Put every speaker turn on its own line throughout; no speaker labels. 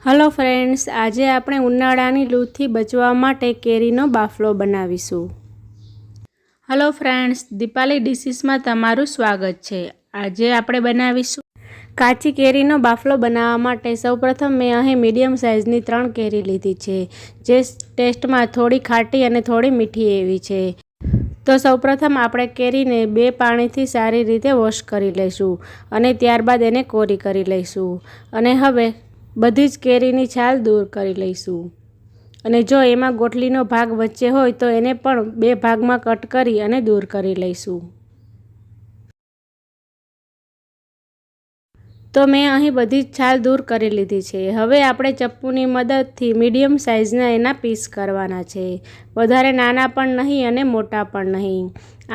Hello friends, આજે આપણે ઉનાળાની લૂથી બચવા માટે કેરીનો બાફલો બનાવીશું। हेलो फ्रेंड्स, દીપાલી ડિશીસમાં તમારું સ્વાગત છે। આજે આપણે બનાવીશું કાચી કેરીનો બાફલો બનાવવા માટે સૌપ્રથમ મેં અહીં મીડિયમ સાઇઝની 3 કેરી લીધી છે, જે ટેસ્ટમાં થોડી ખાટી અને થોડી મીઠી એવી છે। તો સૌપ્રથમ આપણે કેરીને 2 પાણીથી સારી રીતે વોશ કરી લઈશું અને ત્યારબાદ એને કોરી કરી લઈશું અને હવે બધી જ કેરીની છાલ દૂર કરી લઈશું અને જો એમાં ગોટલીનો ભાગ વચ્ચે હોય તો એને પણ 2 ભાગમાં કટ કરી અને દૂર કરી લઈશું। તો મેં અહીં બધી જ છાલ દૂર કરી લીધી છે। હવે આપણે ચપ્પુની મદદથી મીડિયમ સાઇઝના એના પીસ કરવાના છે, વધારે નાના પણ નહીં અને મોટા પણ નહીં।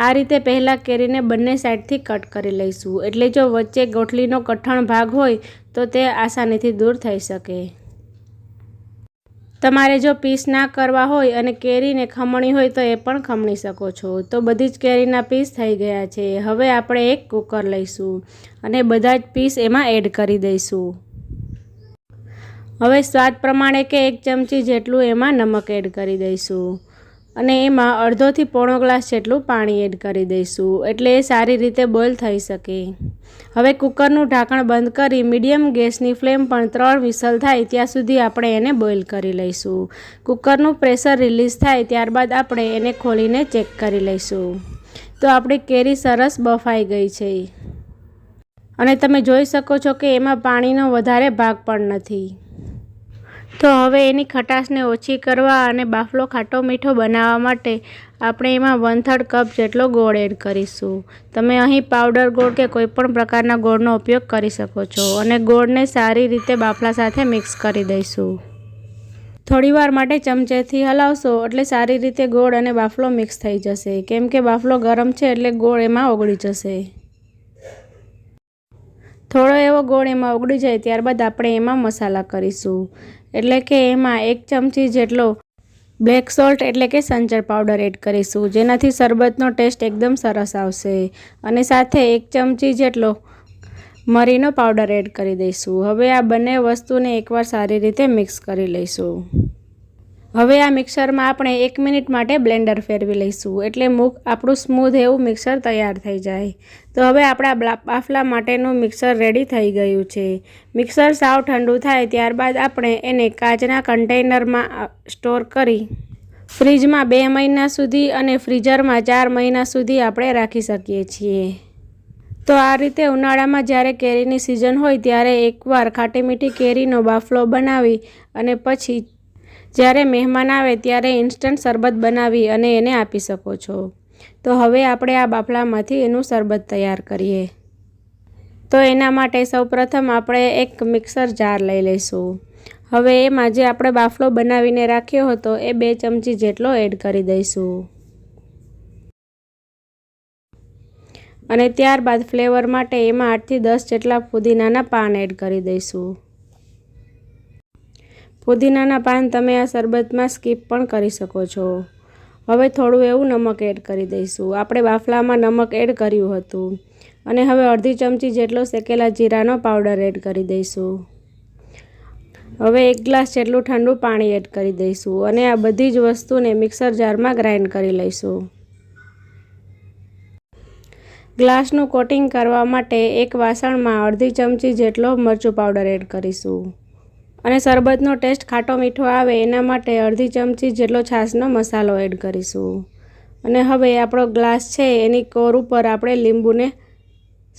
આ રીતે પહેલાં કેરીને બંને સાઈડથી કટ કરી લઈશું, એટલે જો વચ્ચે ગોટલીનો કઠણ ભાગ હોય તો તે આસાનીથી દૂર થઈ શકે। તમારે જો પીસ ના કરવા હોય અને કેરીને ખમણી હોય તો એ પણ ખમણી શકો છો। તો બધી જ કેરીના પીસ થઈ ગયા છે। હવે આપણે એક કુકર લઈશું અને બધા જ પીસ એમાં એડ કરી દઈશું। હવે સ્વાદ પ્રમાણે કે 1 ચમચી જેટલું એમાં નમક એડ કરી દઈશું અને એમાં અડધોથી પોણો ગ્લાસ જેટલું પાણી એડ કરી દઈશું, એટલે એ સારી રીતે બોઇલ થઈ શકે। હવે કુકરનું ઢાંકણ બંધ કરી મીડિયમ ગેસની ફ્લેમ પર 3 વિસલ થાય ત્યાં સુધી આપણે એને બોઇલ કરી લઈશું। કુકરનું પ્રેશર રિલીઝ થાય ત્યારબાદ આપણે એને ખોલીને ચેક કરી લઈશું। તો આપણી કેરી સરસ બફાઈ ગઈ છે અને તમે જોઈ શકો છો કે એમાં પાણીનો વધારે ભાગ પણ નથી। તો હવે એની ખટાશને ઓછી કરવા અને બાફલો ખાટો મીઠો બનાવવા માટે આપણે એમાં 1/3 કપ જેટલો ગોળ એડ કરીશું। તમે અહીં પાવડર ગોળ કે કોઈ પણ પ્રકારના ગોળનો ઉપયોગ કરી શકો છો અને ગોળને સારી રીતે બાફલા સાથે મિક્સ કરી દઈશું। થોડીવાર માટે ચમચેથી હલાવશો એટલે સારી રીતે ગોળ અને બાફલો મિક્સ થઈ જશે, કેમ કે બાફલો ગરમ છે એટલે ગોળ એમાં ઓગળી જશે। થોડો એવો ગોળ એમાં ઓગળી જાય ત્યારબાદ આપણે એમાં મસાલા કરીશું, એટલે કે એમાં 1 ચમચી જેટલો બ્લેક સોલ્ટ એટલે કે સંચર પાવડર એડ કરીશું, જેનાથી શરબતનો ટેસ્ટ એકદમ સરસ આવશે અને સાથે 1 ચમચી જેટલો મરીનો પાવડર એડ કરી દઈશું। હવે આ બંને વસ્તુને એકવાર સારી રીતે મિક્સ કરી લઈશું। હવે આ મિક્સરમાં આપણે 1 મિનિટ માટે બ્લેન્ડર ફેરવી લઈશું, એટલે આપણું સ્મૂધ એવું મિક્સર તૈયાર થઈ જાય। તો હવે આપણા બાફલા માટેનું મિક્સર રેડી થઈ ગયું છે। મિક્સર સાવ ઠંડુ થાય ત્યારબાદ આપણે એને કાચના કન્ટેનરમાં સ્ટોર કરી ફ્રીજમાં 2 મહિના સુધી અને ફ્રીઝરમાં 4 મહિના સુધી આપણે રાખી શકીએ છીએ। તો આ રીતે ઉનાળામાં જ્યારે કેરીની સિઝન હોય ત્યારે એકવાર ખાટી મીઠી કેરીનો બાફલો બનાવી અને પછી જ્યારે મહેમાન આવે ત્યારે ઇન્સ્ટન્ટ શરબત બનાવી અને એને આપી શકો છો। તો હવે આપણે આ બાફલામાંથી એનું શરબત તૈયાર કરીએ। તો એના માટે સૌપ્રથમ આપણે એક મિક્સર જાર લઈ લઈશું। હવે એમાં જે આપણે બાફલો બનાવીને રાખ્યો હતો એ 2 ચમચી જેટલો એડ કરી દઈશું અને ત્યારબાદ ફ્લેવર માટે એમાં 8 થી 10 જેટલા પુદીનાના પાન એડ કરી દઈશું। પુદીનાના પાન તમે આ શરબતમાં સ્કીપ પણ કરી શકો છો। હવે થોડું એવું નમક એડ કરી દઈશું। આપણે બાફલામાં નમક એડ કર્યું હતું અને હવે અડધી ચમચી જેટલો શેકેલા જીરાનો પાવડર એડ કરી દઈશું। હવે 1 ગ્લાસ જેટલું ઠંડુ પાણી એડ કરી દઈશું અને આ બધી જ વસ્તુને મિક્સર જારમાં ગ્રાઇન્ડ કરી લઈશું। ગ્લાસનું કોટિંગ કરવા માટે એક વાસણમાં અડધી ચમચી જેટલો મરચું પાવડર એડ કરીશું અને શરબતનો ટેસ્ટ ખાટો મીઠો આવે એના માટે અડધી ચમચી જેટલો છાશનો મસાલો એડ કરીશું અને હવે આપણો ગ્લાસ છે એની કોર ઉપર આપણે લીંબુને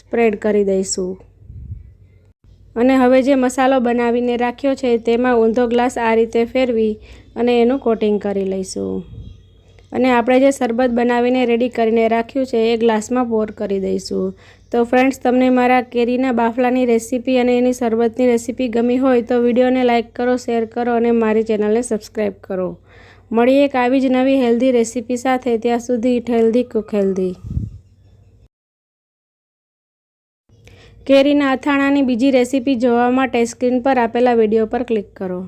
સ્પ્રેડ કરી દઈશું અને હવે જે મસાલો બનાવીને રાખ્યો છે તેમાં ઊંધો ગ્લાસ આ રીતે ફેરવી અને એનું કોટિંગ કરી લઈશું અને આપણે જે શરબત બનાવીને રેડી કરીને રાખ્યું છે એ ગ્લાસમાં પોર કરી દઈશું। તો ફ્રેન્ડ્સ, તમને મારા કેરીના બાફલાની રેસીપી અને એની શરબતની રેસીપી ગમી હોય તો વિડીયોને લાઇક કરો, શેર કરો અને મારી ચેનલને સબસ્ક્રાઈબ કરો। મળીએ એક આવી જ નવી હેલ્ધી રેસીપી સાથે, ત્યાં સુધી ઇટ હેલ્ધી, કુક હેલ્ધી। કેરીના અથાણાની બીજી રેસીપી જોવા માટે સ્ક્રીન પર આપેલા વિડીયો પર ક્લિક કરો।